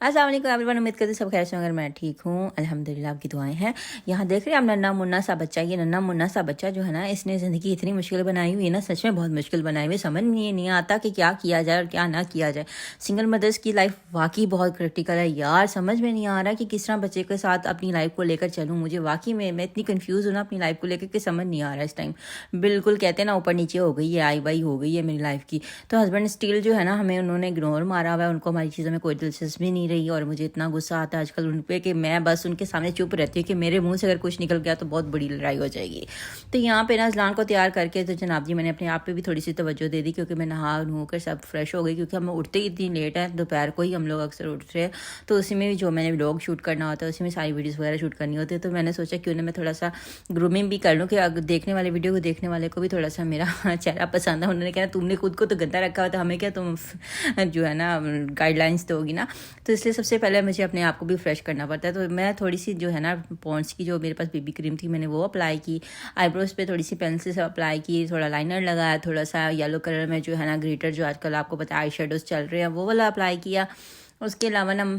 अस्सलाम वालेकुम एवरीवन, उम्मीद करते सब खैर से होंगे। मैं ठीक हूँ अल्हम्दुलिल्लाह, आपकी दुआएं हैं। यहाँ देख रहे हैं आप नन्ना मुन्ना सा बच्चा। ये नन्ना मुन्ना सा बच्चा जो है ना, इसने ज़िंदगी इतनी मुश्किल बनाई हुई है ना, सच में बहुत मुश्किल बनाई हुई। समझ में नहीं आता कि क्या किया जाए और क्या ना किया जाए। सिंगल मदर्स की लाइफ वाकई बहुत क्रिटिकल है यार। समझ में नहीं आ रहा कि किस तरह बच्चे के साथ अपनी लाइफ को लेकर चलूँ। मुझे वाकई में मैं इतनी कन्फ्यूज़ हूँ ना अपनी लाइफ को लेकर कि समझ नहीं आ रहा इस टाइम। बिल्कुल कहते हैं ना, ऊपर नीचे हो गई है, आई बाई हो गई है मेरी लाइफ की। तो हस्बैंड स्टिल जो है ना, हमें उन्होंने इग्नोर मारा हुआ है। उनको हमारी चीज़ों में कोई दिलचस्पी नहीं रही और मुझे इतना गुस्सा आता है आजकल उन पे कि मैं बस उनके सामने चुप रहती हूँ कि मेरे मुंह से अगर कुछ निकल गया तो बहुत बड़ी लड़ाई हो जाएगी। तो यहाँ पे ना अज़लान को तैयार करके तो जनाब जी मैंने अपने आप पे भी थोड़ी सी तवज्जो दे दी, क्योंकि मैं नहा नू कर सब फ्रेश हो गई। क्योंकि हम उठते ही इतनी लेट है, दोपहर को ही हम लोग अक्सर उठ रहे हैं। तो उसी में भी जो मैंने व्लॉग शूट करना होता है, उसी में सारी वीडियोज़ वगैरह शूट करनी होती है। तो मैंने सोचा क्यों ना मैं थोड़ा सा ग्रूमिंग भी कर लूँ कि अगर देखने वाले वीडियो को देखने वाले को भी थोड़ा सा मेरा चेहरा पसंद है। उन्होंने कहा तुमने खुद को तो गंदा रखा हुआ था, हमें क्या तुम जो है ना गाइडलाइंस दोगी ना। तो इसलिए सबसे पहले मुझे अपने आप को भी फ्रेश करना पड़ता है। तो मैं थोड़ी सी जो है ना पॉन्ड्स की जो मेरे पास बीबी क्रीम थी, मैंने वो अप्लाई की। आईब्रोज़ पे थोड़ी सी पेंसिल से अप्लाई की, थोड़ा लाइनर लगाया, थोड़ा सा येलो कलर में जो है ना ग्लिटर जो आजकल आपको पता है आई शेडोज़ चल रहे हैं, वो वाला अप्लाई किया। उसके अलावा ना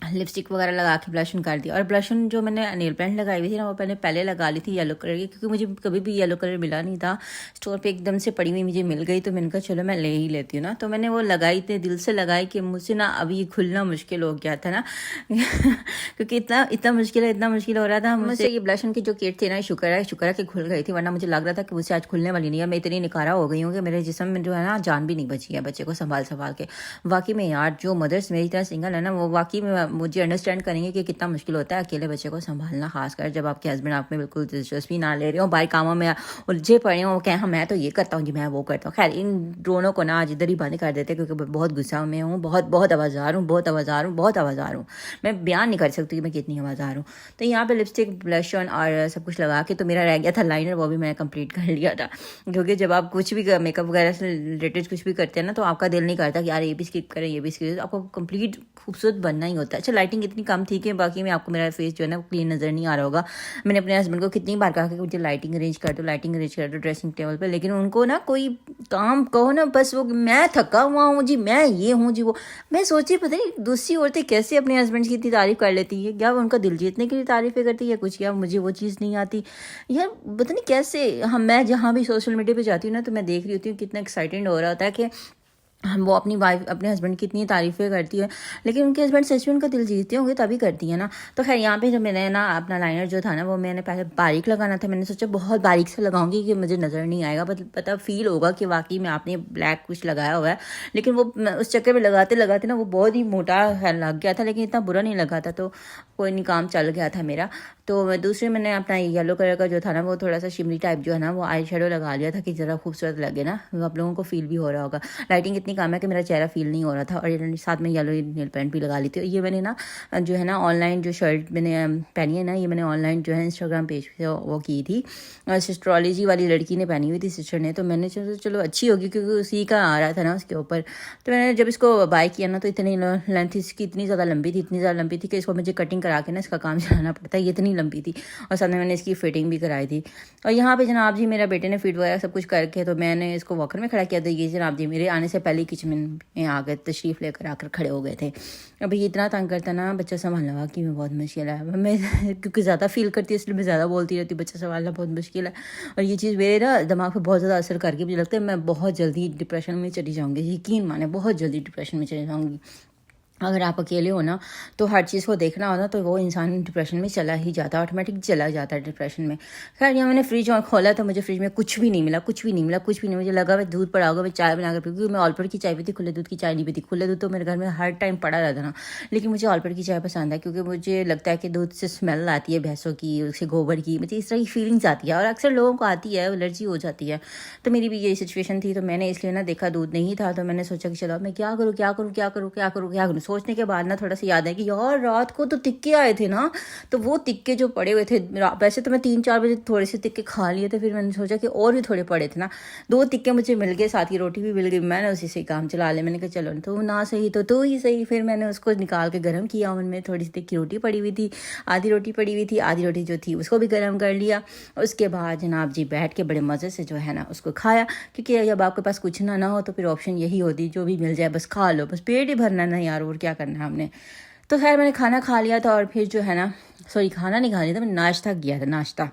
लिपस्टिक वगैरह लगा के ब्लशन कर दिया। और ब्लशन जो मैंने नेल पेंट लगाई हुई थी ना, वो पहले लगा ली थी येलो कलर की, क्योंकि मुझे कभी भी येलो कलर मिला नहीं था। स्टोर पे एकदम से पड़ी हुई मुझे मिल गई, तो मैंने कहा चलो मैं ले ही लेती हूँ ना। तो मैंने वो लगाई, इतने दिल से लगाई कि मुझसे ना अभी खुलना मुश्किल हो गया था ना क्योंकि इतना मुश्किल हो रहा था मुझसे। ये ब्लशन की जो किट थी ना, शुक्र है कि खुल गई थी, वरना मुझे लग रहा था कि मुझसे आज खुलने वाली नहीं है। मैं इतनी निकारा हो गई हूँ कि मेरे जिस्म में जो है ना जान भी नहीं बची है बच्चे को संभाल के। वाकई में यार, जो मदर्स मेरी तरह सिंगल है ना, वो वाकई में मुझे अंडरस्टैंड करेंगे कि कितना मुश्किल होता है अकेले बच्चे को संभालना, खासकर जब आपके हस्बैंड आप में बिल्कुल दिलचस्पी ना ले रहे हो, बाहर कामों में उलझे पड़े हो, कहें हाँ मैं तो ये करता हूँ जी, मैं वो करता हूँ। खैर, इन दोनों को ना आज इधर ही बंद कर देते, क्योंकि बहुत गुस्सा में हूँ, बहुत आवाज़ार हूँ। मैं बयान नहीं कर सकती कि मैं कितनी आवाज़ार हूँ। तो यहाँ पे लिपस्टिक, ब्लशन और सब कुछ लगा के तो मेरा रह गया था लाइनर, वो भी मैंने कंप्लीट कर लिया था। क्योंकि जब आप कुछ भी मेकअप वगैरह से रिलेटेड कुछ भी करते हैं ना, तो आपका दिल नहीं करता कि यार ये भी स्किप करें, ये भी स्किप करें। आपको कंप्लीट खूबसूरत बनना ही होता है। अच्छा, लाइटिंग इतनी कम थी कि बाकी में आपको मेरा फेस जो है ना क्लीन नज़र नहीं आ रहा होगा। मैंने अपने हस्बैंड को कितनी बार कहा कि मुझे लाइटिंग अरेंज कर दो ड्रेसिंग टेबल पे, लेकिन उनको ना कोई काम कहो ना, बस वो मैं थका हुआ हूँ जी, मैं ये हूँ जी वो। मैं सोची पता नहीं दूसरी औरतें कैसे अपने हस्बैंड की इतनी तारीफ कर लेती है, क्या उनका दिल जीतने के लिए तारीफें करती है कुछ, क्या मुझे वो चीज़ नहीं आती यार, पता नहीं कैसे। हम मैं जहाँ भी सोशल मीडिया पे जाती हूँ ना, तो मैं देख रही होती हूँ कितना एक्साइटेड हो रहा होता है कि हम वो अपनी वाइफ अपने हस्बैंड की इतनी तारीफ़ें करती है, लेकिन उनके हस्बैंड सच में उनका दिल जीतते होंगे तभी करती है ना। तो खैर, यहाँ पे जब मैंने ना अपना लाइनर जो था ना, वो मैंने पहले बारीक लगाना था। मैंने सोचा बहुत बारीक से लगाऊंगी कि मुझे नज़र नहीं आएगा, पता फील होगा कि वाकई में आपने ब्लैक कुछ लगाया हुआ है। लेकिन वो उस चक्कर में लगाते ना वो बहुत ही मोटा लग गया था, लेकिन इतना बुरा नहीं लगा था, तो कोई नहीं, काम चल गया था मेरा। तो दूसरे मैंने अपना येलो कलर का जो था ना, वो थोड़ा सा शिमरी टाइप जो है ना, वो आई शेडो लगा लिया था कि ज़रा खूबसूरत लगे ना। आप लोगों को फील भी हो रहा होगा, लाइटिंग इतनी कम है कि मेरा चेहरा फील नहीं हो रहा था। और साथ में येलो नेल पेंट भी लगा ली थी। ये मैंने ना जो है ना ऑनलाइन जो शर्ट मैंने पहनी है ना, ये मैंने ऑनलाइन जो है इंस्टाग्राम पेज पे वो की थी। एस्ट्रोलॉजी वाली लड़की ने पहनी हुई थी, सिस्टर ने। तो मैंने चलो अच्छी होगी, क्योंकि उसी का आ रहा था ना उसके ऊपर। तो मैंने जब इसको बाय किया ना, तो इतनी लेंथ इसकी इतनी ज़्यादा लंबी थी कि इसको मुझे कटिंग करा के ना इसका काम चलाना पड़ता है, ये इतनी लंबी थी। और साथ में मैंने इसकी फिटिंग भी कराई थी। और यहाँ पे जनाब जी मेरा बेटे ने फिट वगैरह सब कुछ करके, तो मैंने इसको वॉकर में खड़ा किया। तो ये जनाब जी मेरे आने से पहले किचन में आ गए, तशरीफ़ लेकर आकर खड़े हो गए थे। अभी ये इतना तंग करता ना, बच्चा संभालना वाकई में बहुत मुश्किल है। मैं क्योंकि ज़्यादा फील करती है, इसलिए मैं ज़्यादा बोलती रहती हूँ, बच्चा संभालना बहुत मुश्किल है। और ये चीज़ मेरे ना दिमाग पर बहुत ज़्यादा असर करके मुझे लगता है मैं बहुत जल्दी डिप्रेशन में चली जाऊँगी। यकीन माने, बहुत जल्दी डिप्रेशन में चली जाऊँगी। अगर आप अकेले हो ना, तो हर चीज़ को देखना होता, तो वो इंसान डिप्रेशन में चला ही जाता है, ऑटोमेटिक चला जाता है डिप्रेशन में। खैर, यहाँ मैंने फ्रिज और खोला, तो मुझे फ्रिज में कुछ भी नहीं मिला। मुझे लगा मैं दूध पड़ा होगा, मैं चाय बना कर पी, क्योंकि मैं ऑलपर की चाय पीती, खुले दूध की चाय नहीं पीती। खुले दूध तो मेरे घर में हर टाइम पड़ा रहता ना, लेकिन मुझे ऑलपर की चाय पसंद है, क्योंकि मुझे लगता है कि दूध से स्मेल आती है भैंसों की, उससे गोबर की, मुझे इस तरह की फीलिंग्स आती है। और अक्सर लोगों को आती है, एलर्जी हो जाती है। तो मेरी भी यही सिचुएशन थी। तो मैंने इसलिए ना देखा दूध नहीं था, तो मैंने सोचा कि चलो मैं क्या करूँ। सोचने के बाद ना थोड़ा सा याद है कि यार रात को तो तिक्के आए थे ना, तो वो तिक्के जो पड़े हुए थे, वैसे तो मैं 3-4 बजे थोड़े से तिक्के खा लिए थे, फिर मैंने सोचा कि और भी थोड़े पड़े थे ना, 2 तिक्के मुझे मिल गए, साथ ही रोटी भी मिल गई। मैंने उसी से काम चला लिया। मैंने कहा चलो तो ना सही तो तू ही सही। फिर मैंने उसको निकाल के गर्म किया। उनमें थोड़ी सी तिक्की रोटी पड़ी हुई थी, आधी रोटी आधी रोटी जो थी उसको भी गर्म कर लिया। उसके बाद जनाब जी बैठ के बड़े मज़े से जो है ना उसको खाया, क्योंकि जब आपके पास कुछ ना हो तो फिर ऑप्शन यही होती, जो भी मिल जाए बस खा लो, बस पेट ही भरना ना यार, और क्या करना है हमने। तो खैर मैंने खाना खा लिया था और फिर जो है ना, सॉरी खाना नहीं खा लिया था, मैंने नाश्ता किया था।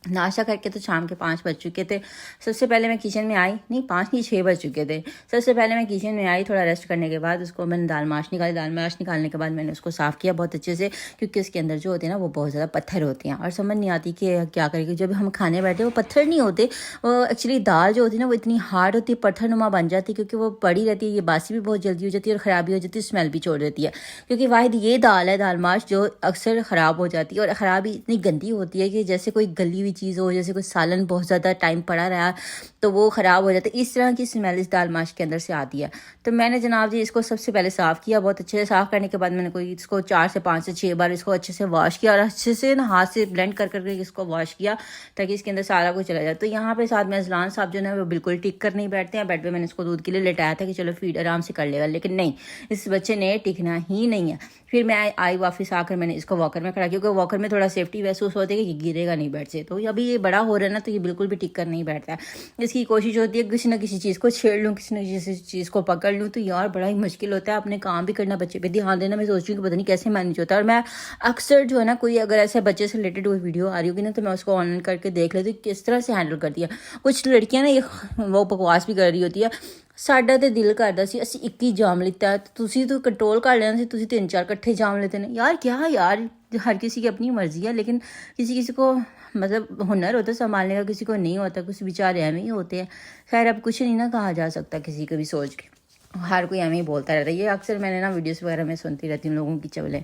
नाश्ता करके तो शाम के 5 बज चुके थे। सबसे पहले मैं किचन में आई, नहीं 5 नहीं 6 बज चुके थे। सबसे पहले मैं किचन में आई, थोड़ा रेस्ट करने के बाद उसको मैंने दाल माश निकाली। दाल माश निकालने के बाद मैंने उसको साफ़ किया बहुत अच्छे से, क्योंकि उसके अंदर जो होते हैं ना वो बहुत ज़्यादा पत्थर होते हैं और समझ नहीं आती कि क्या करेंगे। जब हम खाने बैठे वो पत्थर नहीं होते, वो एक्चुअली दाल जो होती है ना वो इतनी हार्ड होती है, पत्थर नुमा बन जाती है, क्योंकि वो पड़ी रहती है। ये बासी भी बहुत जल्दी हो जाती है और ख़राब भी हो जाती है, स्मेल भी छोड़ देती है। क्योंकि वाहिद ये दाल है दाल माश जो अक्सर ख़राब हो जाती है, और ख़राब ही इतनी गंदी होती है कि जैसे कोई गली हुई चीज़ हो, जैसे कोई सालन बहुत ज़्यादा टाइम पड़ा रहा तो वो ख़राब हो जाता है। इस तरह की स्मेल इस दाल माश के अंदर से आती है। तो मैंने जनाब जी इसको सबसे पहले साफ़ किया बहुत अच्छे से। साफ़ करने के बाद मैंने कोई इसको 4 से 5 से 6 बार इसको अच्छे से वॉश किया और अच्छे से ना हाथ से ब्लेंड कर करके इसको वॉश किया, ताकि इसके अंदर सारा कुछ चला जाए। तो यहाँ पे साथ में अजलान साहब जो है वो बिल्कुल टिक कर नहीं बैठते हैं। बेड पर मैंने इसको दूध के लिए लेटाया था कि चलो फीड आराम से कर लेगा, लेकिन नहीं, इस बच्चे ने टिकना ही नहीं है। फिर मैं आई वापस आकर मैंने इसको वॉकर में खड़ा, क्योंकि वॉकर में थोड़ा सेफ्टी महसूस होती है कि गिरेगा नहीं बेड से। तो अभी ये बड़ा हो रहा है ना, तो ये बिल्कुल भी टिक कर नहीं बैठता है। इसकी कोशिश होती है किसी ना किसी चीज़ को छेड़ लूँ, किसी न किसी चीज़ को पकड़ लूँ, तो यार बड़ा ही मुश्किल होता है। अपने काम भी करना, बच्चे पे ध्यान देना, मैं सोच रही हूँ कि पता नहीं कैसे मैनेज होता है। और मैं अक्सर जो है ना कोई अगर ऐसे बच्चे से रिलेटेड कोई वीडियो आ रही होगी ना, तो मैं उसको ऑनलाइन करके देख लेती हूँ किस तरह से हैंडल करती है। कुछ लड़कियाँ ना ये वो बकवास भी कर रही होती है, ਸਾਡਾ ਤੇ ਦਿਲ ਕਰਦਾ ਸੀ ਅਸੀਂ 21 जाम लिता है, तो ਤੁਸੀਂ तो कंट्रोल कर लेना सी, ਤੁਸੀਂ 3-4 इकट्ठे जाम लेते हैं। यार क्या यार, हर किसी की अपनी मर्जी है, लेकिन किसी किसी को मतलब हुनर होता है संभालने का, किसी को नहीं होता, कुछ बेचारे एवं ही होते हैं। खैर अब कुछ नहीं ना कहा जा सकता किसी को भी सोच के, हर कोई एवं ही बोलता रहता है। ये अक्सर मैंने ना वीडियोस वगैरह में सुनती रहती हूँ लोगों की चवलें।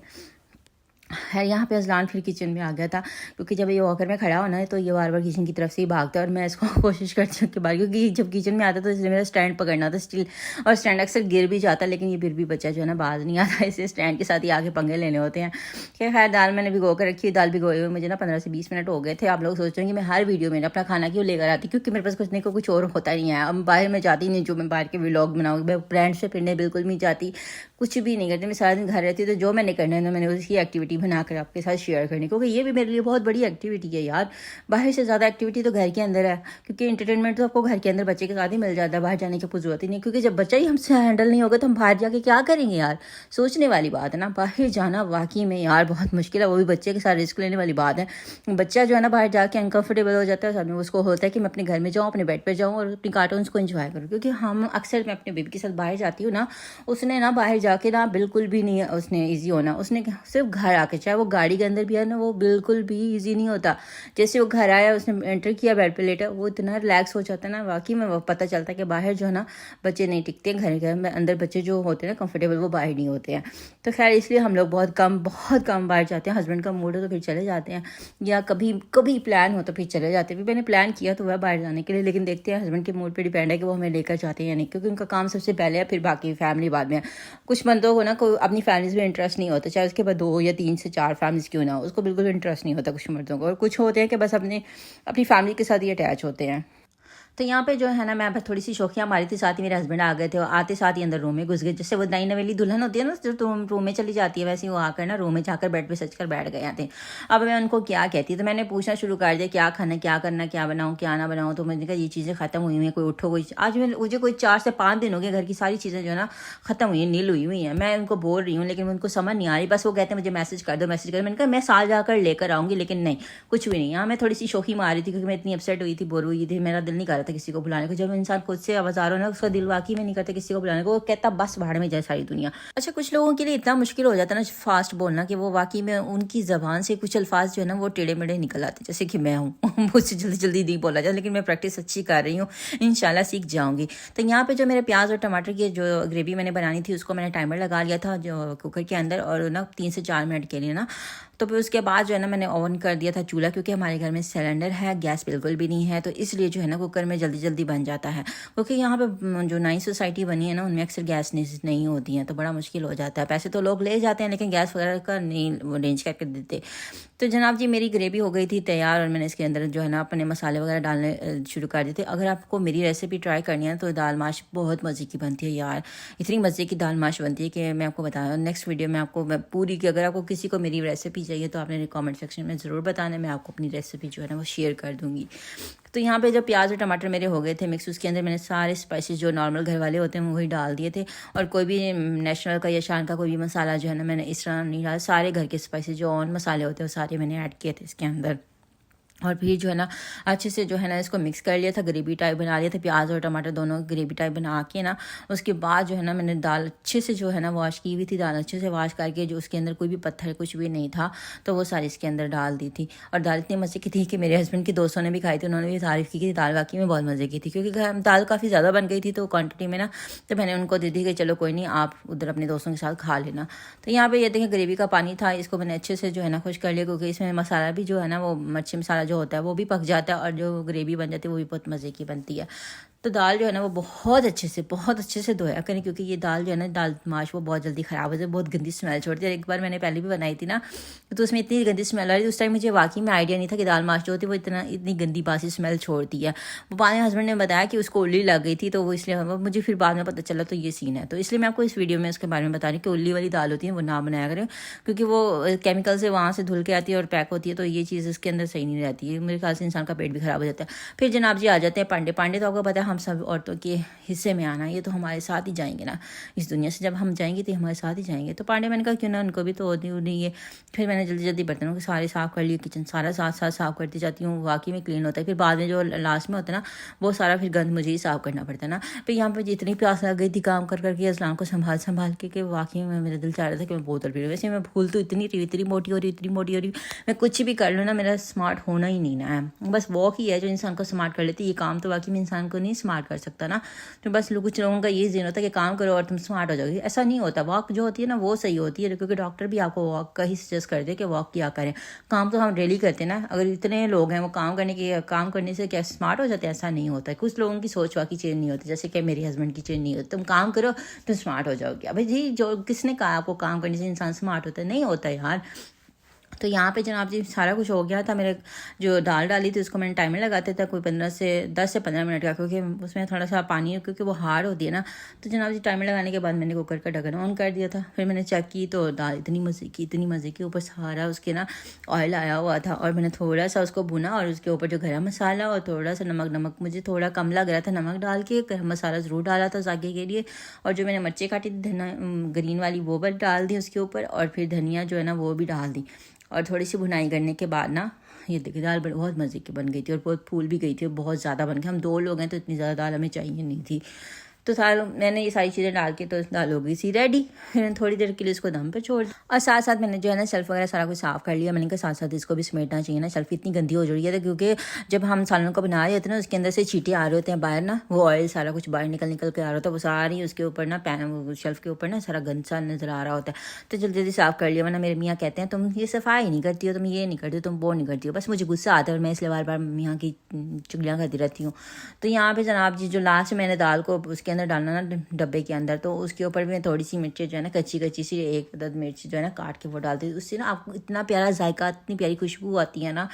है यहाँ पे अजलान फिर किचन में आ गया था, क्योंकि जब ये वॉकर में खड़ा होना है तो ये बार बार किचन की तरफ से ही भागता है और मैं इसको कोशिश करती हूँ कि बार, क्योंकि जब किचन में आता तो इसलिए मेरा स्टैंड पकड़ना था स्टिल, और स्टैंड अक्सर गिर भी जाता, लेकिन ये फिर भी बच्चा जो है ना बाज नहीं आता, इसे स्टैंड के साथ ही आगे पंगे लेने होते हैं। कि खैर दाल मैंने भिगो कर रखी है, दाल भिगोए हुए मुझे ना 15 से 20 मिनट हो गए थे। आप लोग सोच रहे हैं कि मैं हर वीडियो में अपना खाना क्यों लेकर आती, क्योंकि मेरे पास कुछ नहीं कुछ और होता नहीं है। अब बाहर में जाती नहीं, जो मैं बाहर के व्लॉग बनाऊँगी, मैं फ्रेंड से फिरने बिल्कुल नहीं जाती, कुछ भी नहीं करती। मैं सारा दिन घर रहती हूँ, तो जो मैंने करना है ना मैंने उसकी एक्टिविटी बनाकर आपके साथ शेयर करनी, क्योंकि ये भी मेरे लिए बहुत बड़ी एक्टिविटी है यार। बाहर से ज़्यादा एक्टिविटी तो घर के अंदर है, क्योंकि इंटरटेनमेंट तो आपको घर के अंदर बच्चे के साथ ही मिल जाता है, बाहर जाने की कोई जरूरत ही नहीं। क्योंकि जब बच्चा ही हमसे हैंडल नहीं होगा तो हम बाहर जाके क्या करेंगे यार, सोचने वाली बात है ना। बाहर जाना वाकई में यार बहुत मुश्किल है, वो भी बच्चे के साथ रिस्क लेने वाली बात है। बच्चा जो है ना बाहर जाके अनकंफर्टेबल हो जाता है, साथ में उसको होता है कि मैं अपने घर में जाऊँ, अपने बेड पर जाऊँ और अपनी कार्टून्स को एंजॉय करूँ। क्योंकि हम अक्सर मैं अपने बेबी के साथ बाहर जाती हूँ ना, उसने ना बाहर जाके ना बिल्कुल भी नहीं उसने ईजी होना, उसने सिर्फ घर आके, चाहे वो गाड़ी के अंदर भी है ना, वो बिल्कुल भी ईजी नहीं होता। जैसे वो घर आया, उसने एंटर किया, बेड पे लेटा, वो इतना रिलैक्स हो जाता है ना, वाकई में वो पता चलता है कि बाहर जो है ना बच्चे नहीं टिकते हैं, घर में अंदर बच्चे जो होते हैं ना कंफर्टेबल, वो बाहर नहीं होते हैं। तो खैर इसलिए हम लोग बहुत कम बाहर जाते हैं। हस्बैंड का मूड हो तो फिर चले जाते हैं, या कभी कभी प्लान हो तो फिर चले जाते हैं। फिर मैंने प्लान किया तो वह बाहर जाने के लिए, लेकिन देखते हैं हस्बैंड के मूड पर डिपेंड है कि वो हमें लेकर जाते हैं या नहीं, क्योंकि उनका काम सबसे पहले है, फिर बाकी फैमिली बाद में। कुछ बंदों को ना कोई अपनी फैमिलीज में इंटरेस्ट नहीं होता, चाहे उसके बाद 2 या 3 से 4 फैमिलीज क्यों ना हो, उसको बिल्कुल इंटरेस्ट नहीं होता कुछ मर्दों को। और कुछ होते हैं कि बस अपनी फैमिली के साथ ही अटैच होते हैं। तो यहाँ पे जो है ना मैं थोड़ी सी शौकियाँ मारी थी, साथ ही मेरे हस्बैंड आ गए थे, और आते साथ ही अंदर रूम में घुस गए। जैसे वो नई नवेली दुल्हन होती है ना, जो तुम रूम में चली जाती है, वैसे वो आकर ना रूम में जाकर बेड पे सच कर बैठ गए थे। अब मैं उनको क्या कहती, तो मैंने पूछना शुरू कर दिया क्या खाना, क्या करना, क्या बनाऊँ क्या ना बनाऊँ। तो मैंने कहा ये चीज़ें खत्म हुई हुई हैं, कोई उठो कोई, आज मुझे कोई 4 से 5 दिन हो गए, घर की सारी चीज़ें जो है ना खत्म हुई हैं, नील हुई हैं। मैं उनको बोल रही हूँ लेकिन उनको समझ नहीं आ रही, बस वो कहते हैं मुझे मैसेज कर दो, मैसेज कर दो। मैंने कहा मैं साल जाकर लेकर आऊँगी, लेकिन नहीं, कुछ भी नहीं। यहाँ मैं थोड़ी सी शौकी मार रही थी, क्योंकि मैं इतनी अपसेट हुई थी, बोर हुई थी, मेरा दिल नहीं कर रहा था किसी को बुलाने को। जब इंसान खुद से आवाज़ आ रहा है ना, उसका दिल वाकई में नहीं करता किसी को बुलाने को, वो कहता बस भाड़ में जाए सारी दुनिया। अच्छा कुछ लोगों के लिए इतना मुश्किल हो जाता है ना फास्ट बोलना, कि वो वाकई में उनकी ज़बान से कुछ अल्फाज जो है ना वो टेढ़े मेढ़े निकल आते, जैसे कि मैं हूँ मुझसे जल्दी जल्दी नहीं बोला जाता, लेकिन मैं प्रैक्टिस अच्छी कर रही हूँ, इंशाल्लाह सीख जाऊँगी। तो यहाँ पे जो मेरे प्याज और टमाटर की जो ग्रेवी मैंने बनानी थी, उसको मैंने टाइमर लगा लिया था जो कुकर के अंदर, और ना 3 से 4 मिनट के लिए ना। तो फिर उसके बाद जो है ना मैंने ऑन कर दिया था चूल्हा, क्योंकि हमारे घर में सिलेंडर है, गैस बिल्कुल भी नहीं है, तो इसलिए जो है ना कुकर में जल्दी जल्दी बन जाता है। क्योंकि यहाँ पे जो नई सोसाइटी बनी है ना, उनमें अक्सर गैस नहीं होती हैं, तो बड़ा मुश्किल हो जाता है। पैसे तो लोग ले जाते हैं, लेकिन गैस वगैरह का नहीं अरेंज करके देते। तो जनाब जी मेरी ग्रेवी हो गई थी तैयार, और मैंने इसके अंदर जो है ना अपने मसाले वगैरह डालने शुरू कर दिए थे। अगर आपको मेरी रेसिपी ट्राई करनी है तो दाल माश बहुत मज़े की बनती है यार, इतनी मज़े की दाल माश बनती है कि मैं आपको बताऊँ, नेक्स्ट वीडियो में आपको मैं पूरी की, अगर आपको किसी को मेरी रेसिपी चाहिए तो आपने कमेंट सेक्शन में ज़रूर बताना, मैं आपको अपनी रेसिपी जो है ना वो शेयर कर दूँगी। तो यहाँ पे जब प्याज और टमाटर मेरे हो गए थे मिक्स, उसके अंदर मैंने सारे स्पाइसेस जो नॉर्मल घर वाले होते हैं वही डाल दिए थे। और कोई भी नेशनल का या शान का कोई भी मसाला जो है ना मैंने इस तरह नहीं डाला, सारे घर के स्पाइसेस जो ऑन मसाले होते हैं वो सारे मैंने ऐड किए थे इसके अंदर। और फिर जो है ना अच्छे से जो है ना इसको मिक्स कर लिया था, ग्रेवी टाइप बना लिया था, प्याज और टमाटर दोनों ग्रेवी टाइप बना के ना उसके बाद जो है ना मैंने दाल अच्छे से जो है ना वॉश की हुई थी, दाल अच्छे से वॉश करके जो उसके अंदर कोई भी पत्थर कुछ भी नहीं था तो वो सारी इसके अंदर डाल दी थी। और दाल इतनी मज़े की थी कि मेरे हस्बैंड के दोस्तों ने भी खाई थी, उन्होंने भी तारीफ़ की कि दाल वाकई में बहुत मज़े की थी, क्योंकि दाल काफ़ी ज़्यादा बन गई थी तो क्वान्टिटी में ना, तो मैंने उनको दे दी कि चलो कोई नहीं आप उधर अपने दोस्तों के साथ खा लेना। तो यहाँ पर ये देखें ग्रेवी का पानी था, इसको मैंने अच्छे से जो है ना खुश कर लिया, क्योंकि इसमें मसाला भी जो है ना वो मच्छी मसाला जो होता है वो भी पक जाता है और जो ग्रेवी बन जाती है वो भी बहुत मज़े की बनती है। तो दाल जो है ना वो बहुत अच्छे से धोया करें, क्योंकि ये दाल जो है ना दाल माश वो बहुत जल्दी ख़राब हो जाती है, बहुत गंदी स्मेल छोड़ती है। एक बार मैंने पहले भी बनाई थी ना तो उसमें इतनी गंदी स्मेल आ रही थी, उस टाइम मुझे वाकई में आइडिया नहीं था कि दाल माश जो होती है वो इतनी गंदी बासी स्मेल छोड़ती है। वो बाद में हस्बैंड ने बताया कि उसको उल्ली लग गई थी, तो वो इसलिए मुझे फिर बाद में पता चला तो ये सीन है। तो इसलिए मैं आपको इस वीडियो में उसके बारे में बता रही हूँ कि उल्ली वाली दाल होती है वो ना बनाया करें, क्योंकि वो केमिकल से वहाँ से धुल के आती है और पैक होती है, तो ये चीज़ इसके अंदर सही नहीं रहती है। मेरे ख्याल से इंसान का पेट भी ख़राब हो जाता है। फिर जनाब जी आ जाते हैं पांडे। पांडे तो आपको पता है हम सब औरतों के हिस्से में आना, ये तो हमारे साथ ही जाएंगे ना इस दुनिया से, जब हम जाएंगे तो हमारे साथ ही जाएंगे। तो पांडे मैंने कहा क्यों ना उनको भी तो होती नहीं है। फिर मैंने जल्दी जल्दी बर्तनों के सारे साफ़ कर लिए, किचन सारा साथ साथ साफ़ करती जाती हूँ, वाकई में क्लीन होता है। फिर बाद में जो लास्ट में होता है ना वो सारा फिर गंद मुझे ही साफ़ करना पड़ता है ना। फिर यहाँ पर जितनी प्यास लग गई थी काम कर करके असलाम को संभाल के वाकई में मेरा दिल चाह रहा था कि मैं बोतल पी लूँ। वैसे मैं भूल तो इतनी मोटी हो रही, मैं कुछ भी कर लूँ ना मेरा स्मार्ट होना ही नहीं ना है, बस वॉक ही है जो इंसान को स्मार्ट कर लेती है। ये काम तो वाकई में इंसान को नहीं स्मार्ट कर सकता ना। तो बस कुछ लोगों का ये जीन होता है कि काम करो और तुम स्मार्ट हो जाओगे, ऐसा नहीं होता। वॉक जो होती है ना वो सही होती है, क्योंकि डॉक्टर भी आपको वॉक का ही सजेस्ट कर दे कि वॉक किया करें। काम तो हम डेली करते हैं ना, अगर इतने लोग हैं वो काम करने से क्या स्मार्ट हो जाते हैं, ऐसा नहीं होता है। कुछ लोगों की सोच वाकई चेंज नहीं होती, जैसे कि मेरे हस्बैंड की चेंज नहीं होती। तुम काम करो तुम स्मार्ट हो जाओगे। अभी जी जो किसने कहा आपको काम करने से इंसान स्मार्ट होता है, नहीं होता यार। तो यहाँ पे जनाब जी सारा कुछ हो गया था। मेरे जो दाल डाली थी उसको मैंने टाइमर लगाते था कोई 10 से 15 मिनट का, क्योंकि उसमें थोड़ा सा पानी है, क्योंकि वो हार्ड होती है ना। तो जनाब जी टाइमर लगाने के बाद मैंने कुकर का ढक्कन ऑन कर दिया था। फिर मैंने चेक की तो दाल इतनी मज़े की ऊपर सारा उसके ना ऑयल आया हुआ था। और मैंने थोड़ा सा उसको भुना और उसके ऊपर जो गरम मसाला और थोड़ा सा नमक मुझे थोड़ा कम लग रहा था, नमक डाल के गरम मसाला ज़रूर डाला था जायके के लिए। और जो मैंने मिर्चें काटी थी ग्रीन वाली वो भी डाल दी उसके ऊपर, और फिर धनिया जो है ना वो भी डाल दी। और थोड़ी सी भुनाई करने के बाद ना ये देखिए दाल बहुत मज़े की बन गई थी और बहुत फूल भी गई थी, बहुत ज़्यादा बन गई। हम 2 लोग हैं तो इतनी ज़्यादा दाल हमें चाहिए नहीं थी। तो मैंने ये सारी चीज़ें डाल के तो दाल हो गई सी रेडी। फिर मैंने थोड़ी देर के लिए इसको दम पे छोड़ दिया, और साथ साथ मैंने जो है ना शेल्फ वगैरह सारा कुछ साफ़ कर लिया। मैंने कहा साथ साथ इसको भी समेटना चाहिए ना, शेल्फ इतनी गंदी हो रही है। तो क्योंकि जब हम सालन को बना रहे होते हैं ना उसके अंदर से चीटे आ रहे होते हैं बाहर ना, वो ऑयल सारा कुछ बाहर निकल के आ रहा होता है, वो सारी उसके ऊपर ना शेल्फ के ऊपर ना सारा गंद सा नज़र आ रहा होता है। तो जल्दी जल्दी साफ़ कर लिया, वरना मेरे मियाँ कहते हैं तुम ये सफाई नहीं करती हो, तुम ये नहीं करती हो, तुम वो नहीं करती हो। बस मुझे गुस्सा आता है और मैं इसलिए बार बार मियाँ की चुगलियाँ करती रहती हूँ। तो यहाँ पे जनाब जी जो लास्ट में मैंने दाल को उसके अंदर डालना ना डब्बे के अंदर, तो उसके ऊपर भी थोड़ी सी मिर्ची जो है ना कच्ची सी 1 अदद मिर्ची जो है ना काट के वो डालती है। उससे ना आपको इतना प्यारा जायका, इतनी प्यारी खुशबू आती है ना,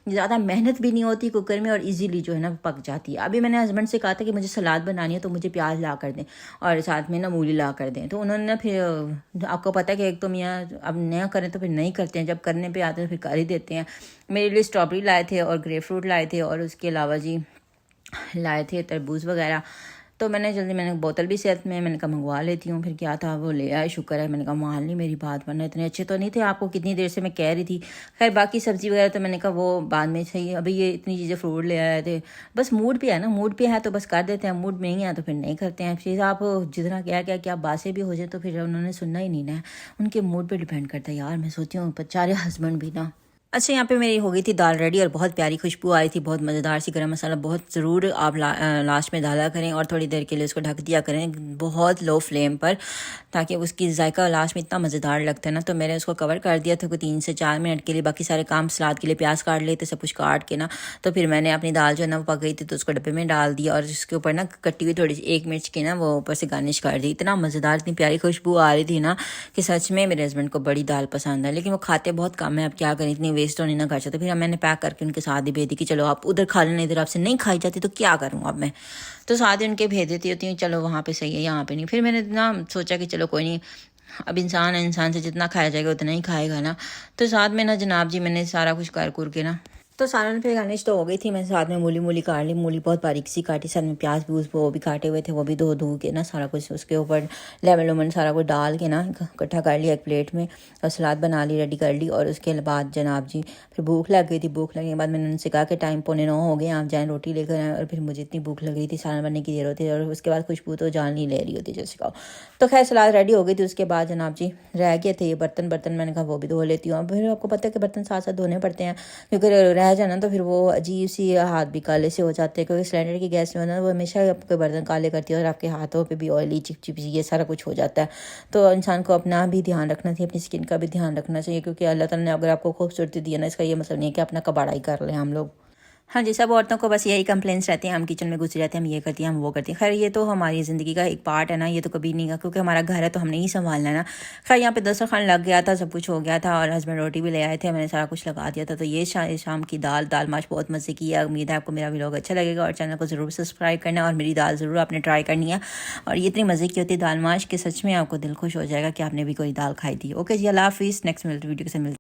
ज़्यादा मेहनत भी नहीं होती कुकर में और इजीली जो है ना पक जाती है। अभी मैंने हस्बैंड से कहा था कि मुझे सलाद बनानी है तो मुझे प्याज ला कर दें और साथ में ना मूली ला कर दें। तो उन्होंने ना फिर आपको पता है कि एक तो मियाँ अब नया करें तो फिर नहीं करते हैं, जब करने पे आते हैं फिर कर ही देते हैं। मेरे लिए स्ट्रॉबेरी लाए थे और ग्रेप फ्रूट लाए थे, और उसके अलावा जी लाए थे तरबूज वगैरह। तो मैंने बोतल भी सेहत में मैंने कहा मंगवा लेती हूँ। फिर क्या था वो ले आए, शुक्र है। मैंने कहा मान ली मेरी बात, वरना इतने अच्छे तो नहीं थे, आपको कितनी देर से मैं कह रही थी। खैर बाकी सब्ज़ी वगैरह तो मैंने कहा वो बाद में सही, अभी ये इतनी चीज़ें फ्रूट ले आए थे। बस मूड पे है ना, मूड पे है तो बस कर देते हैं, मूड में नहीं है तो फिर नहीं करते हैं। फिर आप जितना क्या बातें भी हो जाए तो फिर उन्होंने सुनना ही नहीं ना, उनके मूड पर डिपेंड करता है यार। मैं सोचती हूँ बेचारे हस्बैंड भी ना। अच्छा यहाँ पे मेरी हो गई थी दाल रेडी और बहुत प्यारी खुशबू आई थी, बहुत मज़ेदार सी। गरम मसाला बहुत ज़रूर आप लास्ट में डाला करें और थोड़ी देर के लिए उसको ढक दिया करें बहुत लो फ्लेम पर, ताकि उसकी जायका लास्ट में इतना मज़ेदार लगता है ना। तो मैंने उसको कवर कर दिया था कोई 3 से 4 मिनट के लिए। बाकी सारे काम सलाद के लिए प्याज काट लेते सब कुछ काट के ना, तो फिर मैंने अपनी दाल जो है ना वो पक गई थी तो उसको डब्बे में डाल दिया और उसके ऊपर ना कटी हुई थोड़ी सी 1 मिर्च की ना वो ऊपर से गार्निश कर दी। इतना मज़ेदार, इतनी प्यारी खुशबू आ रही थी ना कि सच में मेरे हस्बैंड को बड़ी दाल पसंद है, लेकिन वो खाते बहुत कम है। अब क्या करें, इतनी वेस्ट तो नहीं ना कर सकते। फिर मैंने पैक करके उनके साथ ही भेज दी कि चलो आप उधर खा लेना, इधर आपसे नहीं खाई जाती तो क्या करूँ अब मैं, तो साथ ही उनके भेज देती होती हूँ, चलो वहाँ पे सही है यहाँ पे नहीं। फिर मैंने ना सोचा कि चलो कोई नहीं, अब इंसान है, इंसान से जितना खाया जाएगा उतना ही खाएगा ना। तो साथ में ना जनाब जी मैंने सारा कुछ कर के ना तो सालन पे गार्निश तो हो गई थी। मैं साथ में मूली मूली काट ली, मूली बहुत बारीक सी काटी, साथ में प्याज भी वो भी काटे हुए थे, वो भी धो के ना सारा कुछ उसके ऊपर लेमन लेमन सारा कुछ डाल के ना इकट्ठा कर लिया एक प्लेट में, और सलाद बना ली, रेडी कर ली। और उसके बाद जनाब जी फिर भूख लग गई थी। भूख लगने के बाद मैंने उनसे कहा कि टाइम 8:45 हो गए, आप जाएँ रोटी लेकर आएँ। और फिर मुझे इतनी भूख लग रही थी, सालन बनने की देर होती है, और उसके बाद खुशबू तो जान नहीं ले रही होती जैसे कहो। तो खैर सलाद रेडी हो गई थी। उसके बाद जनाब जी रह गए थे ये बर्तन मैंने कहा वो भी धो लेती हूँ। फिर आपको पता है कि बर्तन साथ साथ धोने पड़ते हैं, क्योंकि रह जाना तो फिर वो अजीब सी हाथ भी काले से हो जाते हैं, क्योंकि सिलेंडर की गैस में ना वो हमेशा आपके बर्तन काले करती है, और आपके हाथों पे भी ऑयली चिपचिपी ये सारा कुछ हो जाता है। तो इंसान को अपना भी ध्यान रखना चाहिए, अपनी स्किन का भी ध्यान रखना चाहिए, क्योंकि अल्लाह ताला ने अगर आपको खूबसूरती दी है ना, इसका ये मतलब नहीं है कि अपना कबाड़ा ही कर लें हम लोग। हाँ जी, सब औरतों को बस यही कंप्लेंट्स रहते हैं, हम किचन में घुस जाते हैं, हम ये करती हैं, हम वो करती हैं। खैर ये तो हमारी ज़िंदगी का एक पार्ट है ना, ये तो कभी नहीं का, क्योंकि हमारा घर है तो हमने ही संभालना है ना। खैर यहाँ पे दस्तरखान लग गया था, सब कुछ हो गया था, और हस्बैंड रोटी भी ले आए थे, मैंने सारा कुछ लगा दिया था। तो ये शाम की दाल माश बहुत मज़े की है। उम्मीद है आपको मेरा व्लॉग अच्छा लगेगा, और चैनल को ज़रूर सब्सक्राइब करना, और मेरी दाल ज़रूर आपने ट्राई करनी है। और ये इतनी मज़े की होती है दाल माश कि सच में आपको दिल खुश हो जाएगा कि आपने भी कोई दाल खाई थी। ओके जी, अल्लाह हाफिज़, नेक्स्ट वीडियो के साथ मिलते हैं।